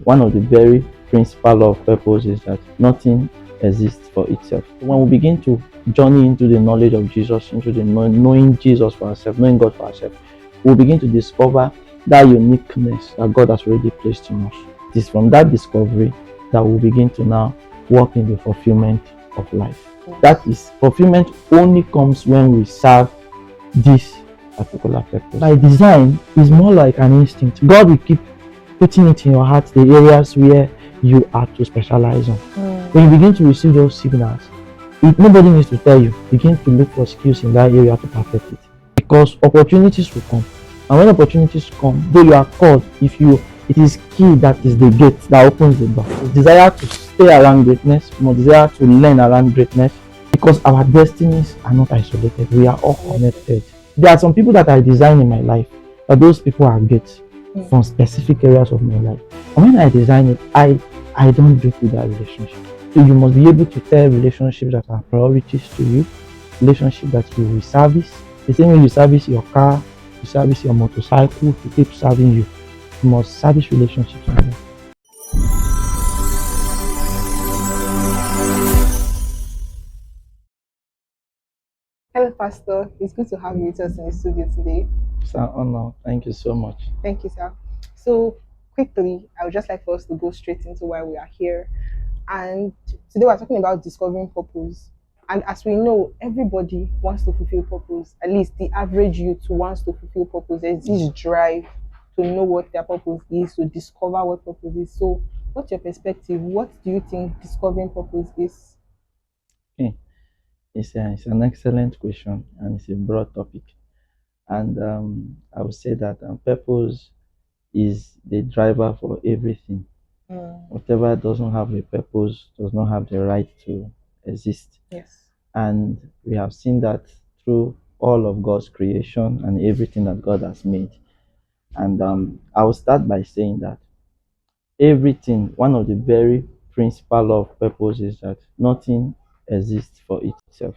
one of the very principal of purpose is that nothing exists for itself. When we begin to journey into the knowledge of Jesus, into the knowing Jesus for ourselves, knowing God for ourselves, we'll begin to discover that uniqueness that God has already placed in us. It is from that discovery that we'll begin to now walk in the fulfillment of life. That is, fulfillment only comes when we serve this particular purpose. By design, is more like an instinct. God will keep putting it in your heart, the areas where you are to specialize on. When you begin to receive those signals, nobody needs to tell you, begin to look for skills in that area to perfect it. Because opportunities will come. And when opportunities come, though you are called, it is key that is the gate that opens the door. The desire to stay around greatness, more desire to learn around greatness, because our destinies are not isolated. We are all connected. There are some people that I design in my life, but those people are gates from specific areas of my life. And when I design it, I don't joke with that relationship. So you must be able to tell relationships that are priorities to you, relationships that you will service. The same way you service your car, you service your motorcycle, to keep serving you. You must service relationships like that. Hello, Pastor. It's good to have you with us in the studio today. It's an honor. Thank you so much. Thank you, sir. So, quickly, I would just like for us to go straight into why we are here. And today we're talking about discovering purpose. And as we know, everybody wants to fulfill purpose. At least the average youth wants to fulfill purpose. There's this drive to know what their purpose is, to discover what purpose is. So, what's your perspective? What do you think discovering purpose is? Okay. It's an excellent question, and it's a broad topic. And I would say that purpose is the driver for everything. Whatever doesn't have a purpose does not have the right to exist. Yes. And we have seen that through all of God's creation and everything that God has made. And I will start by saying that everything, one of the very principal of purpose is that nothing exists for itself.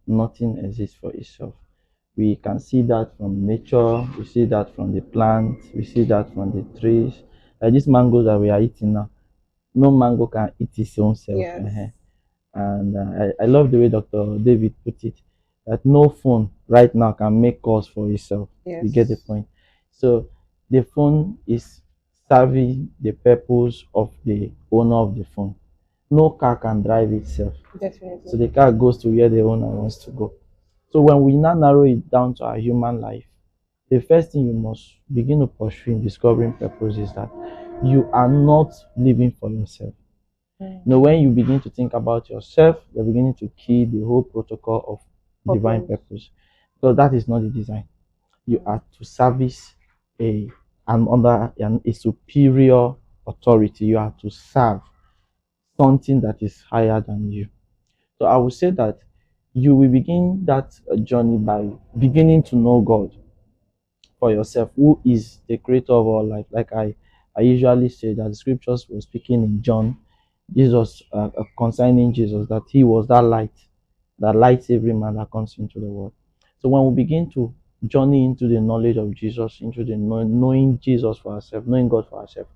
Nothing exists for itself. We can see that from nature, we see that from the plants, we see that from the trees. Like these mangoes that we are eating now, no mango can eat its own self. Yes. And I love the way Dr. David put it, that no phone right now can make calls for itself. Yes. You get the point. So the phone is serving the purpose of the owner of the phone. No car can drive itself. Definitely. So the car goes to where the owner wants to go. So when we now narrow it down to our human life, the first thing you must begin to pursue in discovering purpose is that you are not living for yourself. You know, when you begin to think about yourself, you're beginning to key the whole protocol of divine purpose. So that is not the design. You are to service a superior authority. You are to serve something that is higher than you. So I would say that you will begin that journey by beginning to know God for yourself, who is the creator of all life. Like I usually say that the scriptures were speaking in John, Jesus, concerning Jesus, that he was that light that lights every man that comes into the world. So when we begin to journey into the knowledge of Jesus, into the knowing Jesus for ourselves, knowing God for ourselves,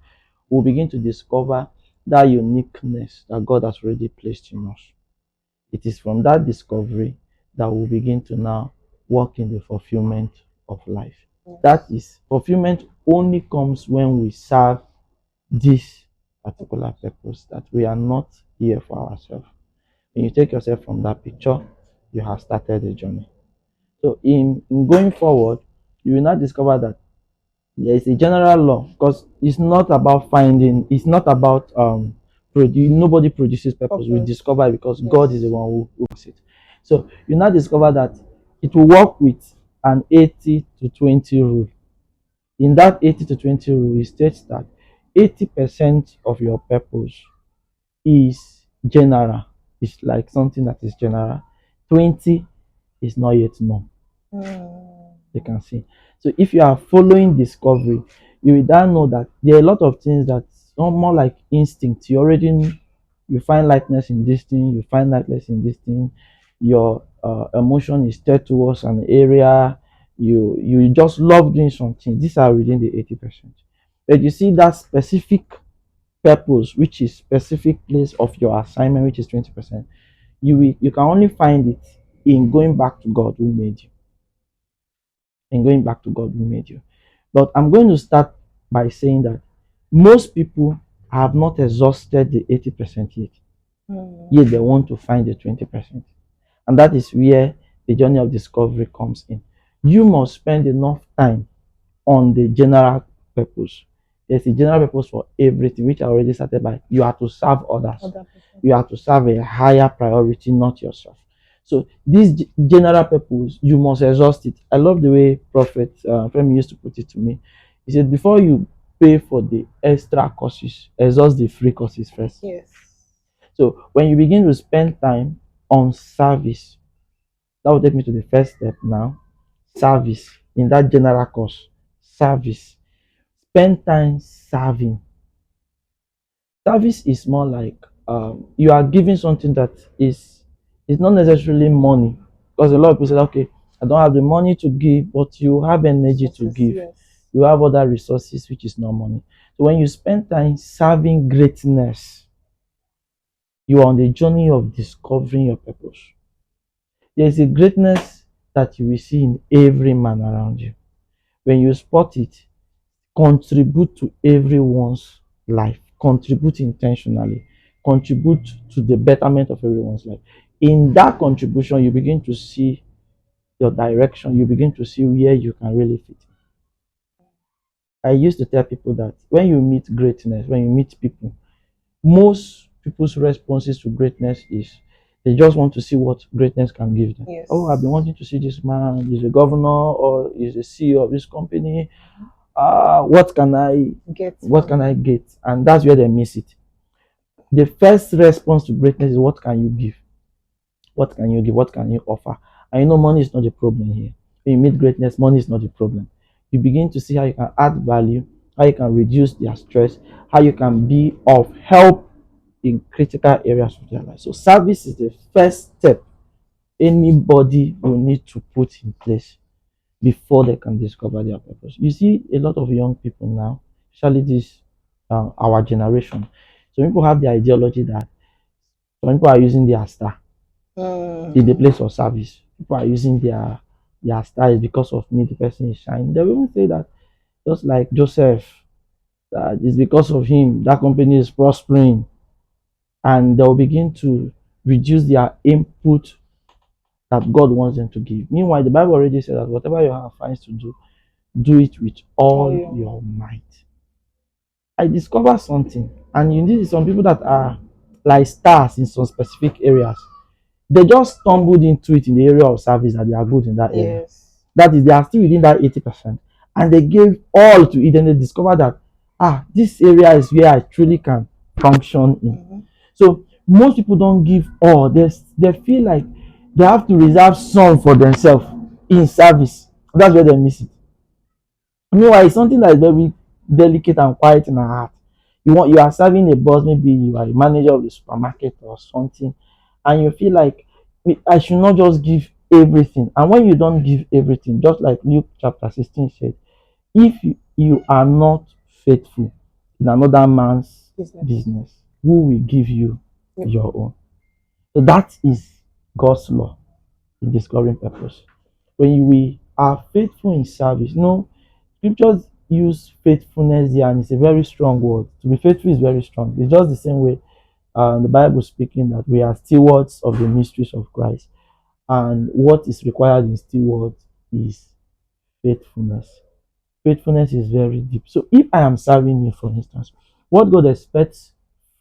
we'll begin to discover that uniqueness that God has already placed in us. It is from that discovery that we'll begin to now walk in the fulfillment of life. That is, fulfillment only comes when we serve this particular purpose, that we are not here for ourselves. When you take yourself from that picture, you have started the journey. So in going forward, you will now discover that there is a general law, because it's not about finding, it's not about nobody produces purpose. We discover it because God is the one who makes it. So you now discover that it will work with an 80 to 20 rule. In that 80 to 20 rule, it states that 80% of your purpose is general. It's like something that is general. 20 is not yet known. You can see. So if you are following discovery, you will then know that there are a lot of things that are more like instinct. You already you find lightness in this thing, you find lightness in this thing. Your emotion is stirred towards an area. You just love doing something. These are within the 80%. But you see that specific purpose, which is specific place of your assignment, which is 20%, you can only find it in going back to God who made you. In going back to God who made you. But I'm going to start by saying that most people have not exhausted the 80% yet. Yet they want to find the 20%. And that is where the journey of discovery comes in. You must spend enough time on the general purpose. There's a general purpose for everything, which I already started by. You have to serve others. You have to serve a higher priority, not yourself. So this general purpose, you must exhaust it. I love the way Prophet Femi used to put it to me. He said, before you pay for the extra courses, exhaust the free courses first. Yes. So when you begin to spend time on service, that will take me to the first step now. Service in that general course. Service. Spend time serving. Service is more like you are giving something that is not necessarily money. Because a lot of people say, okay, I don't have the money to give, but you have energy to give. Yes. You have other resources, which is not money. So when you spend time serving greatness, you are on the journey of discovering your purpose. There is a greatness that you will see in every man around you. When you spot it, contribute to everyone's life, contribute intentionally, contribute to the betterment of everyone's life. In that contribution, you begin to see your direction, you begin to see where you can really fit. I used to tell people that when you meet greatness, when you meet people, most people's responses to greatness is they just want to see what greatness can give them. Yes. Oh, I've been wanting to see this man. He's a governor or he's a CEO of this company. What can I Get. what can I get? And that's where they miss it. The first response to greatness is what can you give? What can you give? What can you offer? And you know, money is not the problem here. When you meet greatness, money is not the problem. You begin to see how you can add value, how you can reduce their stress, how you can be of help in critical areas of their life. So service is the first step anybody will need to put in place before they can discover their purpose. You see a lot of young people now, especially this our generation. Some people have the ideology that some people are using their star in the place of service. People are using their star is because of me, the person is shining. They will even say that just like Joseph, that it's because of him that company is prospering, and they'll begin to reduce their input that God wants them to give. Meanwhile, the Bible already said that whatever your hand finds to do, do it with all your might. I discovered something, and you need some people that are like stars in some specific areas. They just stumbled into it in the area of service that they are good in that area. Yes. That is, they are still within that 80%, and they gave all to it. And they discovered that this area is where I truly can function in. So most people don't give all. They feel like they have to reserve some for themselves in service. That's where they miss it. Meanwhile, it's something that is very delicate and quiet in our heart. You are serving a boss, maybe you are a manager of the supermarket or something, and you feel like I should not just give everything. And when you don't give everything, just like Luke chapter 16 said, if you are not faithful in another man's business, who will give you your own? So that is God's law in discovering purpose. When we are faithful in service, no, scriptures use faithfulness here, and it's a very strong word. To be faithful is very strong. It's just the same way the Bible speaking that we are stewards of the mysteries of Christ, and what is required in stewards is faithfulness. Faithfulness is very deep. So if I am serving you, for instance, what God expects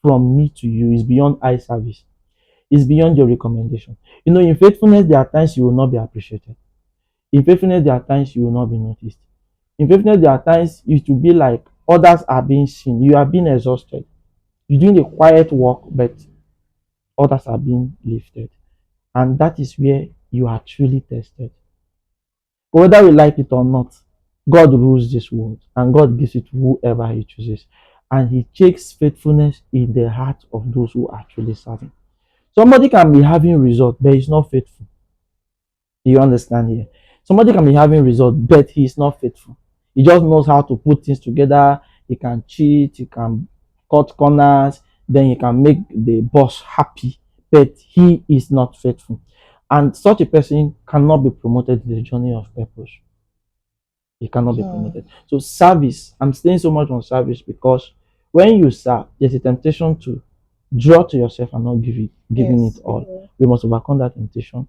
from me to you is beyond eye service. It's beyond your recommendation. You know, in faithfulness, there are times you will not be appreciated. In faithfulness, there are times you will not be noticed. In faithfulness, there are times it will be like others are being seen. You are being exhausted. You're doing a quiet work, but others are being lifted. And that is where you are truly tested. But whether we like it or not, God rules this world and God gives it to whoever He chooses. And He checks faithfulness in the heart of those who are truly serving. Somebody can be having results, but he's not faithful. Do you understand here? Somebody can be having results, but he is not faithful. He just knows how to put things together. He can cheat. He can cut corners, then he can make the boss happy, but he is not faithful. And such a person cannot be promoted in the journey of purpose. He cannot be Hmm. promoted. So service, I'm staying so much on service because when you serve, there's a temptation to draw to yourself and not giving it Yes. all. We must overcome that temptation.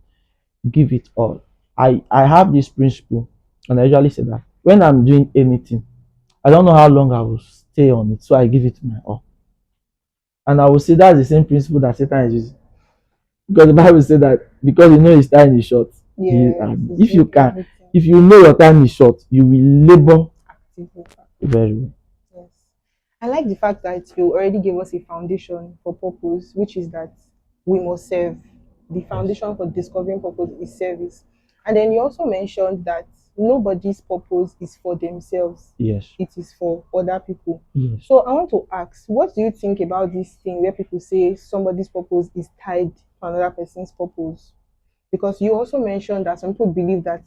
Give it all. I have this principle, and I usually say that when I'm doing anything, I don't know how long I will stay on it, so I give it my all. And I will say that's the same principle that Satan is using. Because the Bible said that because you know his time is short, Yes. It's if you doing can, everything if you know your time is short, you will labor actively. very well. Yes. I like the fact that you already gave us a foundation for purpose, which is that we must serve. The Yes. foundation for discovering purpose is service. And then you also mentioned that nobody's purpose is for themselves, Yes. it is for other people. Yes. So I want to ask, what do you think about this thing where people say somebody's purpose is tied to another person's purpose? Because you also mentioned that some people believe that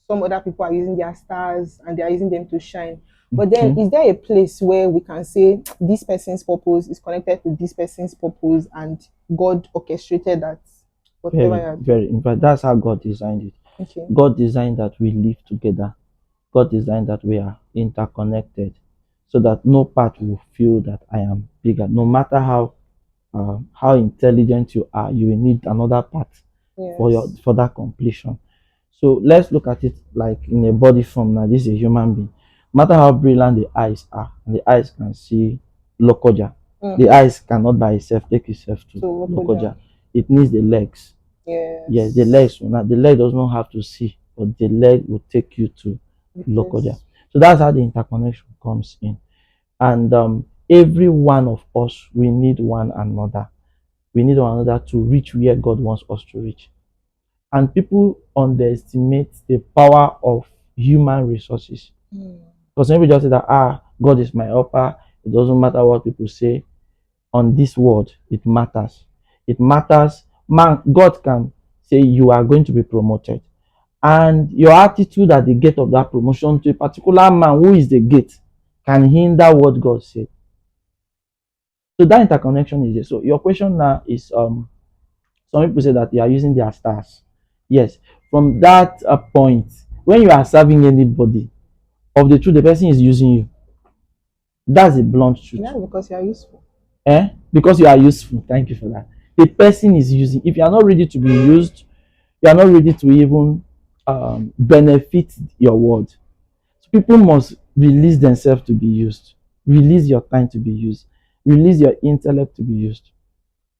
some other people are using their stars and they are using them to shine. But then, Okay. is there a place where we can say this person's purpose is connected to this person's purpose and God orchestrated that, whatever you Very, are doing? very. In fact, that's how God designed it. Okay. God designed that we live together. God designed that we are interconnected, so that no part will feel that I am bigger. No matter how intelligent you are, you will need another part Yes. for that completion. So let's look at it like in a body form. Now, this is a human being. No matter how brilliant the eyes are, and the eyes can see Lokoja. The Mm-hmm. eyes cannot by itself take itself to So Lokoja. Lokoja. It needs the legs. Yes, the Yes. legs will not. The leg does not have to see, but the leg will take you to The Lokoja. place. So that's how the interconnection comes in. And every one of us, we need one another. We need one another to reach where God wants us to reach. And people underestimate the power of human resources. Mm. Because some people just say that, God is my helper. It doesn't matter what people say. On this world, it matters. It matters. Man, God can say you are going to be promoted. And your attitude at the gate of that promotion to a particular man who is the gate can hinder what God said. So that interconnection is there. So your question now is some people say that they are using their stars. Yes, from that point, when you are serving anybody, of the truth, the person is using you. That's a blunt truth. Yeah, because you are useful. Because you are useful. Thank you for that. The person is using. If you are not ready to be used, you are not ready to even benefit your word. So people must release themselves to be used. Release your time to be used. Release your intellect to be used.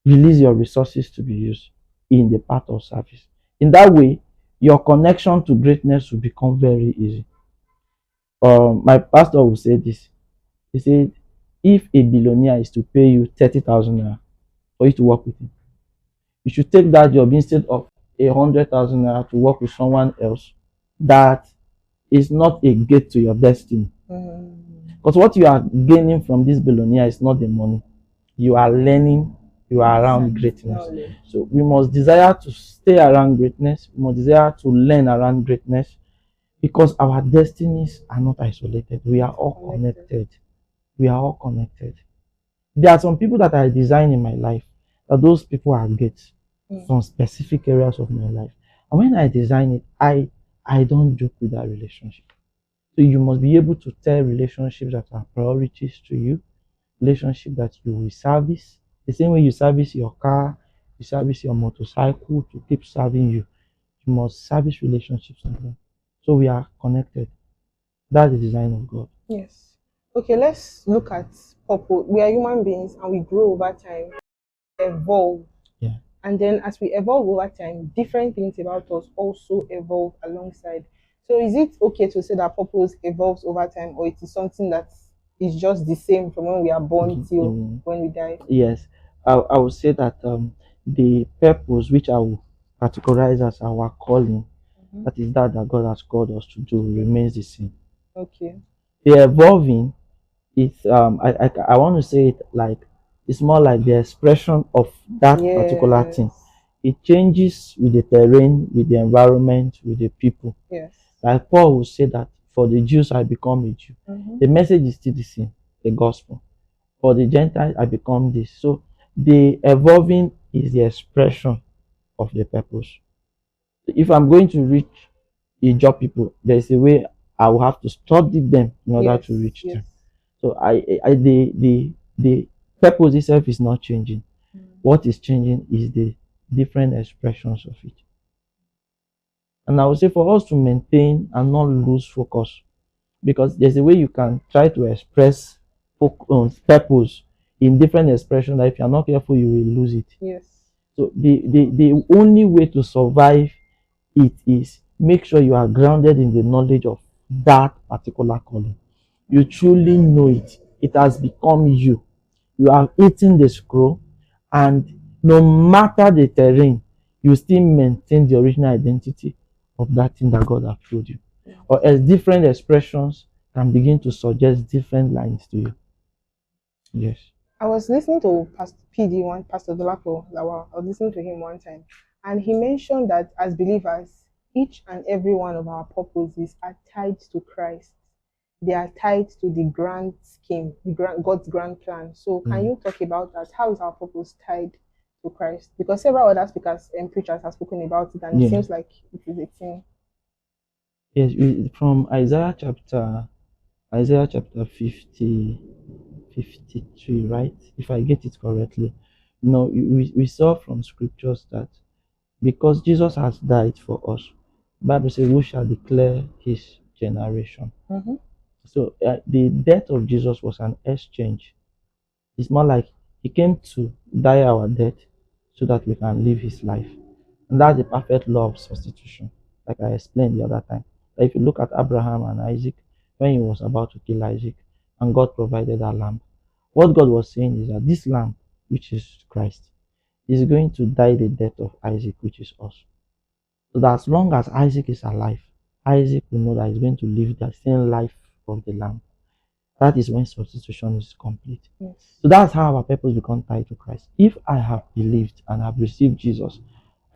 Release your resources to be used in the path of service. In that way, your connection to greatness will become very easy. My pastor will say this. He said, if a billionaire is to pay you 30,000 naira for you to work with him, you should take that job instead of 100,000 naira to work with someone else that is not a gate to your destiny. Mm. Because what you are gaining from this billionaire is not the money. You are learning, you are around greatness. Knowledge. So we must desire to stay around greatness. We must desire to learn around greatness because our destinies are not isolated. We are all connected. We are all connected. There are some people that I design in my life that those people are gates, Mm. some specific areas of my life. And when I design it, I don't joke with that relationship. So you must be able to tell relationships that are priorities to you, relationship that you will service. The same way you service your car, you service your motorcycle to keep serving you. You must service relationships like that. So we are connected. That's the design of God. Yes. Okay, let's look at purpose. We are human beings and we grow over time, evolve. Yeah. And then as we evolve over time, different things about us also evolve alongside. So is it okay to say that purpose evolves over time or it is something that is just the same from when we are born till Mhm. when we die? Yes. I would say that the purpose which I will categorize as our calling, Mhm. that is that God has called us to do, remains the same. Okay. The evolving, it's I want to say it like it's more like the expression of that particular Yes. thing. It changes with the terrain, with the environment, with the people. Yes. Like Paul will say that for the Jews I become a Jew. Mm-hmm. The message is still the same, the gospel. For the Gentiles, I become this. So the evolving is the expression of the purpose. If I'm going to reach a job people, there's a way I will have to study them in order Yes. to reach Yes. them. So the purpose itself is not changing. What is changing is the different expressions of it. And I would say for us to maintain and not lose focus, because there's a way you can try to express purpose in different expressions that if you're not careful, you will lose it. Yes. So the only way to survive it is make sure you are grounded in the knowledge of that particular calling. You truly know it. It has become you. You are eating the scroll, and no matter the terrain, you still maintain the original identity of that thing that God has told you. Or as different expressions can begin to suggest different lines to you. Yes. I was listening to Pastor PD one, Pastor Dolapo Lawal. I was listening to him one time, and he mentioned that as believers, each and every one of our purposes are tied to Christ. They are tied to the grand scheme, God's grand plan. So, can you talk about that? How is our purpose tied to Christ? Because several other speakers and preachers have spoken about it, and it seems like it is a thing. Yes, from Isaiah chapter 50, 53, right? If I get it correctly. No, we saw from scriptures that because Jesus has died for us, Bible says, who shall declare his generation? Mm-hmm. So the death of Jesus was an exchange. It's more like he came to die our death so that we can live his life. And that's the perfect law of substitution, like I explained the other time. If you look at Abraham and Isaac, when he was about to kill Isaac, and God provided that lamb, what God was saying is that this lamb, which is Christ, is going to die the death of Isaac, which is us. So that as long as Isaac is alive, Isaac will know that he's going to live the same life of the lamb. That is when substitution is complete. Yes. So that's how our purpose becomes tied to Christ. If I have believed and have received Jesus,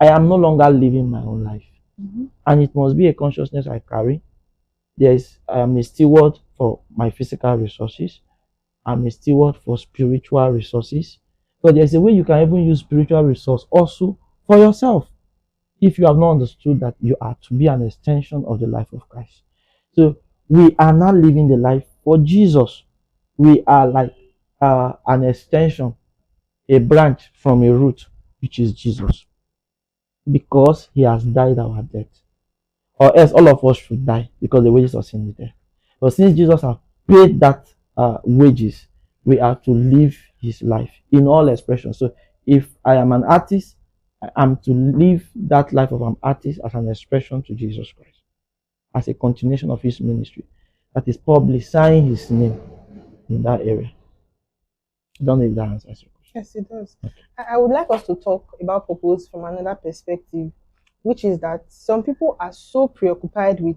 I am no longer living my own life. Mm-hmm. And it must be a consciousness I carry. I am a steward for my physical resources. I'm a steward for spiritual resources. But there's a way you can even use spiritual resource also for yourself, if you have not understood that you are to be an extension of the life of Christ. So we are not living the life for Jesus. We are like an extension, a branch from a root, which is Jesus, because he has died our death. Or else all of us should die because the wages of sin is there. But since Jesus has paid that wages, we are to live his life in all expressions. So if I am an artist, I am to live that life of an artist as an expression to Jesus Christ, as a continuation of his ministry. That is publicizing his name in that area. I don't know if that answers your question. Yes, it does. Okay. I would like us to talk about purpose from another perspective, which is that some people are so preoccupied with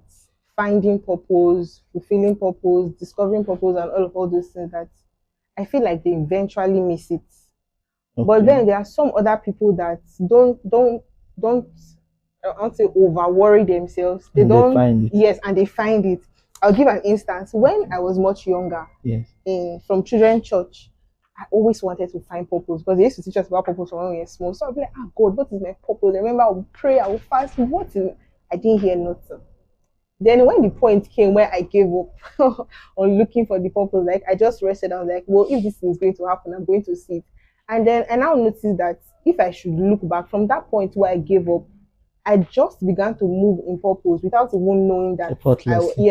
finding purpose, fulfilling purpose, discovering purpose, and all those things that I feel like they eventually miss it. Okay. But then there are some other people that don't I won't say over worry themselves. They don't find it. Yes, and they find it. I'll give an instance. When I was much younger, yes, from children's church, I always wanted to find purpose because they used to teach us about purpose when we were small. So I'd be like, God, what is my purpose? I remember I would pray, I would fast. What is? I didn't hear nothing. Then when the point came where I gave up on looking for the purpose, like I just rested. I was like, well, if this is going to happen, I'm going to see it. And then I now noticed that if I should look back from that point where I gave up, I just began to move in purpose without even knowing that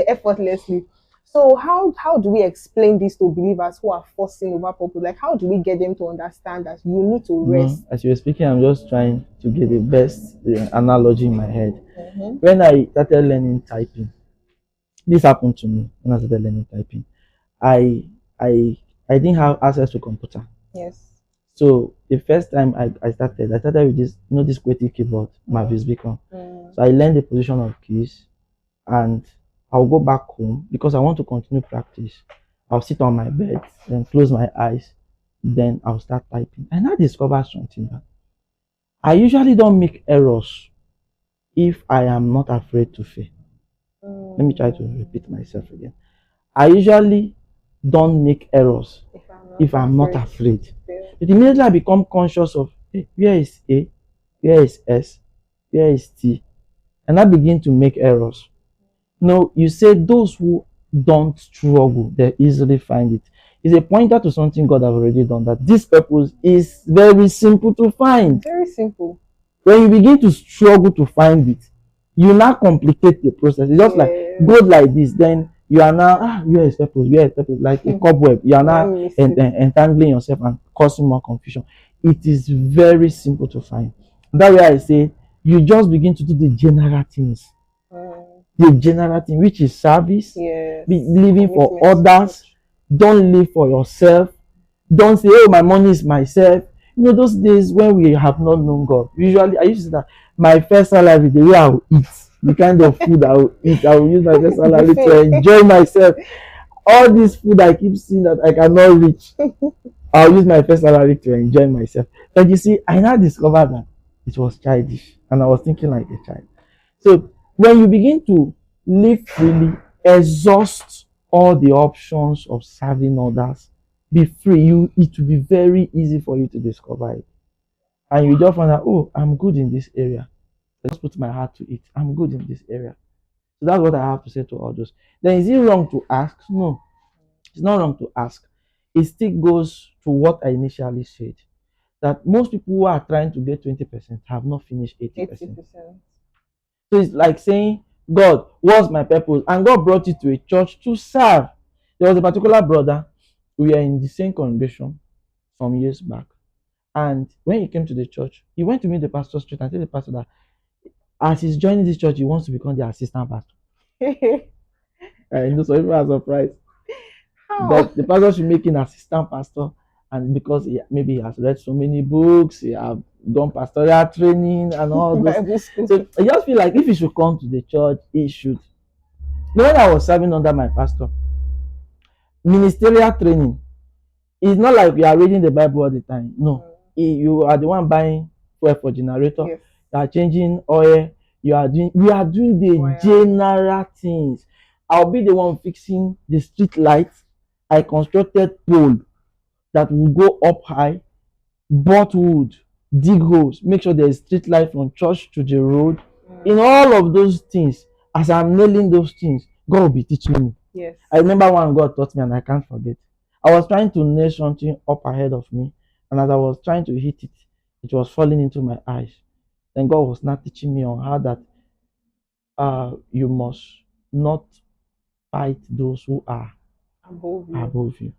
effortlessly. So how do we explain this to believers who are forcing over purpose? Like how do we get them to understand that you need to rest? As you were speaking, I'm just trying to get the best analogy in my head. Mm-hmm. When I started learning typing, this happened to me when I started learning typing. I didn't have access to computer. Yes. So the first time I started with this, this QWERTY keyboard, Mavis Beacon. So I learned the position of keys, and I'll go back home because I want to continue practice. I'll sit on my bed, then close my eyes, then I'll start typing. And I discovered something that I usually don't make errors if I am not afraid to fail. Let me try to repeat myself again. I usually don't make errors not if I'm not afraid afraid? to fail. But immediately I become conscious of, hey, where is A, where is S, where is T, and I begin to make errors. No, you say those who don't struggle, they easily find it. It's a pointer to something God have already done, that this purpose is very simple to find. Very simple. When you begin to struggle to find it, you now complicate the process. It's just like Yeah. go like this, then you are now, where is purpose? Where is purpose? Like a cobweb, you are now One missing. entangling yourself and causing more confusion. It is very simple to find. That way I say you just begin to do the general things, Mm, which is service, yes. be living for Commitment to others. church. Don't live for yourself. Don't say, oh, my money is myself. You know, those days when we have not known God, usually I used to say that my first salary, the way I will eat, the kind of food I will eat, I will use my first salary to Buffet. enjoy myself. All this food I keep seeing that I cannot reach, I'll use my first salary to enjoy myself. But you see, I now discovered that it was childish, and I was thinking like a child. So when you begin to live freely, exhaust all the options of serving others, be free, it will be very easy for you to discover it. And you just find out, oh, I'm good in this area. I just put my heart to it. I'm good in this area. So that's what I have to say to all those. Then is it wrong to ask? No, it's not wrong to ask. It still goes to what I initially said. That most people who are trying to get 20% have not finished 80%. 80%. So it's like saying, God, what's my purpose? And God brought you to a church to serve. There was a particular brother, we are in the same congregation some years back. And when he came to the church, he went to meet the pastor straight and tell the pastor that as he's joining this church, he wants to become the assistant pastor. And so people are surprised How? that the pastor should make an assistant pastor. And because maybe he has read so many books, he have done pastoral training and all those. Bible school. So I just feel like if he should come to the church, he should. When I was serving under my pastor, ministerial training, it's not like we are reading the Bible all the time. No, you are the one buying fuel for generator. Yes. You are changing oil. We are doing the Wow. general things. I'll be the one fixing the street lights. I constructed pole that will go up high, bought wood, dig holes, make sure there is street light from church to the road. In all of those things, as I'm nailing those things, God will be teaching me. Yes. I remember one God taught me and I can't forget. I was trying to nail something up ahead of me, and as I was trying to hit it, it was falling into my eyes. Then God was now teaching me on how that you must not fight those who are Above you. above you.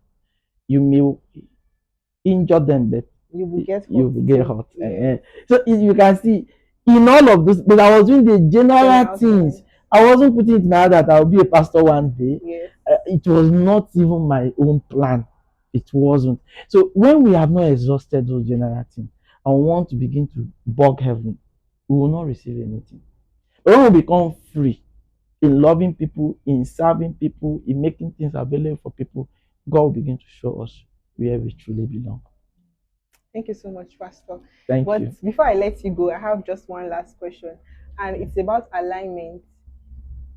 You may injure them, but You will get hurt. you will get hurt. Yeah. So you can see in all of this, but I was doing the general things. I wasn't putting it in my head that I'll be a pastor one day. Yes. It was not even my own plan. It wasn't. So when we have not exhausted those general things and want to begin to bug heaven, we will not receive anything. But when we become free in loving people, in serving people, in making things available for people, God will begin to show us where we truly belong. Thank you so much, Pastor. Thank But you. before I let you go, I have just one last question, and it's about alignment.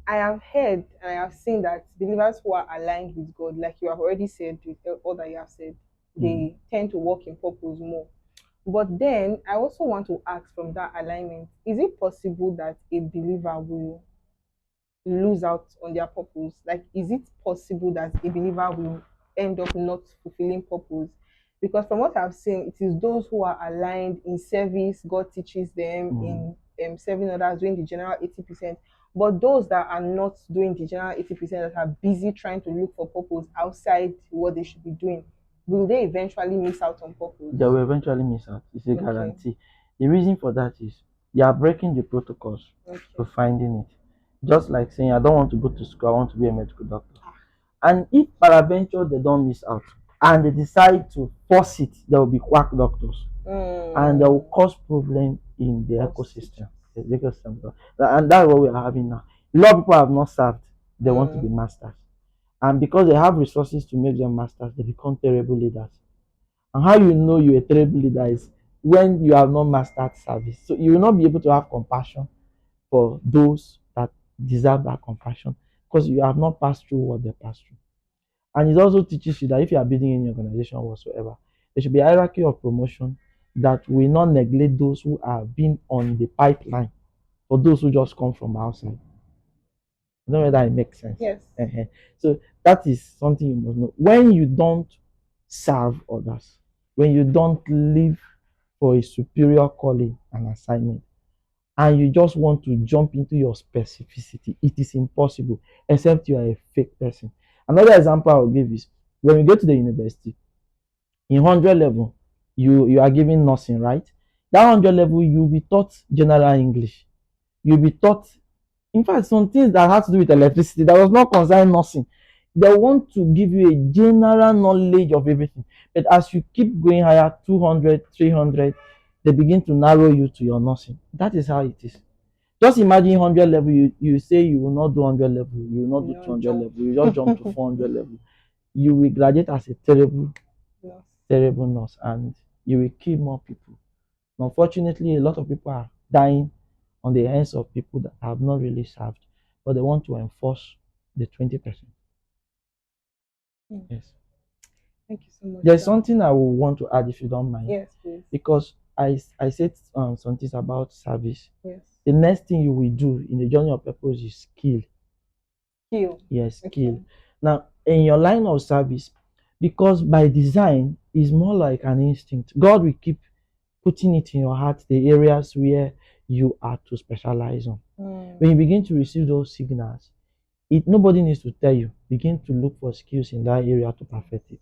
I have heard and I have seen that believers who are aligned with God, like you have already said, with all that you have said, they tend to walk in purpose more. But then I also want to ask from that alignment, is it possible that a believer will lose out on their purpose? Like, is it possible that a believer will end up not fulfilling purpose? Because from what I've seen, it is those who are aligned in service, God teaches them in serving others, doing the general 80%. But those that are not doing the general 80%, that are busy trying to look for purpose outside what they should be doing, will they eventually miss out on purpose? They will eventually miss out. It's a guarantee. The reason for that is you are breaking the protocols to finding it. Just like saying, I don't want to go to school, I want to be a medical doctor. And if peradventure they don't miss out and they decide to force it, there will be quack doctors. And they will cause problem in the ecosystem. The ecosystem. And that's what we are having now. A lot of people have not served, they want to be masters. And because they have resources to make them masters, they become terrible leaders. And how you know you're a terrible leader is when you have not mastered service. So you will not be able to have compassion for those that deserve that compassion because you have not passed through what they passed through. And it also teaches you that if you are building any organization whatsoever, there should be a hierarchy of promotion that will not neglect those who are being on the pipeline for those who just come from outside. I don't know whether it makes sense. Yes. So that is something you must know. When you don't serve others, when you don't live for a superior calling and assignment, and you just want to jump into your specificity, it is impossible except you are a fake person. Another example I'll give is when you go to the university, in 100 level, you are giving nursing, right? That 100 level, you'll be taught general English. You'll be taught, in fact, some things that have to do with electricity that was not concerned nursing. They want to give you a general knowledge of everything. But as you keep going higher, 200, 300, they begin to narrow you to your nursing. That is how it is. Just imagine 100 level, you say you will not do 100 level, you will not do 200 level, you just jump to 400 level. You will graduate as a terrible nurse, and you will kill more people. Unfortunately, a lot of people are dying on the hands of people that have not really served, but they want to enforce the 20%. Yes. Thank you so much. There's something I will want to add if you don't mind. Yes, please. Because I said some things about service. Yes. The next thing you will do in the journey of purpose is skill. Skill. Yes, Okay. skill. Now, in your line of service, because by design is more like an instinct. God will keep putting it in your heart the areas where you are to specialize on. When you begin to receive those signals, nobody needs to tell you. Begin to look for skills in that area to perfect it.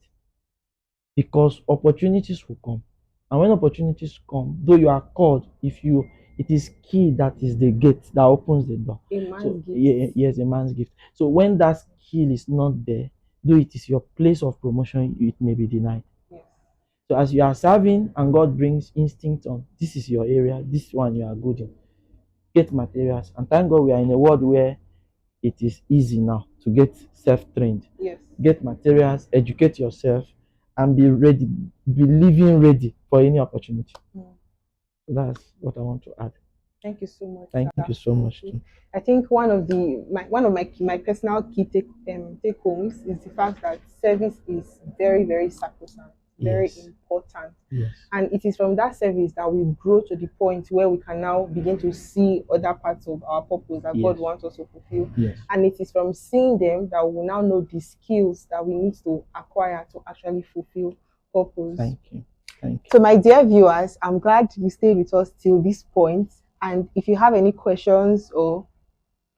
Because opportunities will come. And when opportunities come, though you are called, it is key that is the gate that opens the door. A man's So gift. yes, a man's gift. So when that skill is not there, though it is your place of promotion, it may be denied. Yes. So as you are serving and God brings instinct on, this is your area, this one you are good in. Get materials. And thank God we are in a world where it is easy now to get self-trained. Yes. Get materials, educate yourself, and be ready, be living ready for any opportunity. So that's what I want to add. Thank you so much. Thank you so much. Too. I think one of my personal key take homes is the fact that service is very, very sacrosanct, very important. Yes. And it is from that service that we grow to the point where we can now begin to see other parts of our purpose that God wants us to fulfill. Yes. And it is from seeing them that we will now know the skills that we need to acquire to actually fulfill purpose. Thank you. Thank you. So my dear viewers, I'm glad you stayed with us till this point. And if you have any questions or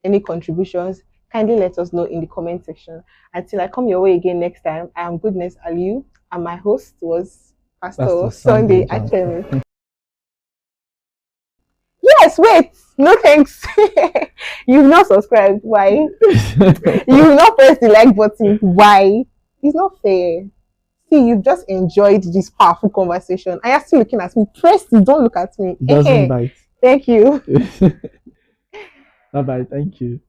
any contributions, kindly let us know in the comment section. Until I come your way again next time, I am Goodness Aliu, and my host was Pastor Sunday Achemi. Yes, wait, no thanks. You've not subscribed. Why? You've not pressed the like button. Why? It's not fair. See, you've just enjoyed this powerful conversation. I are still looking at me. Press it, don't look at me. Doesn't bite. Thank you. Bye bye. Thank you.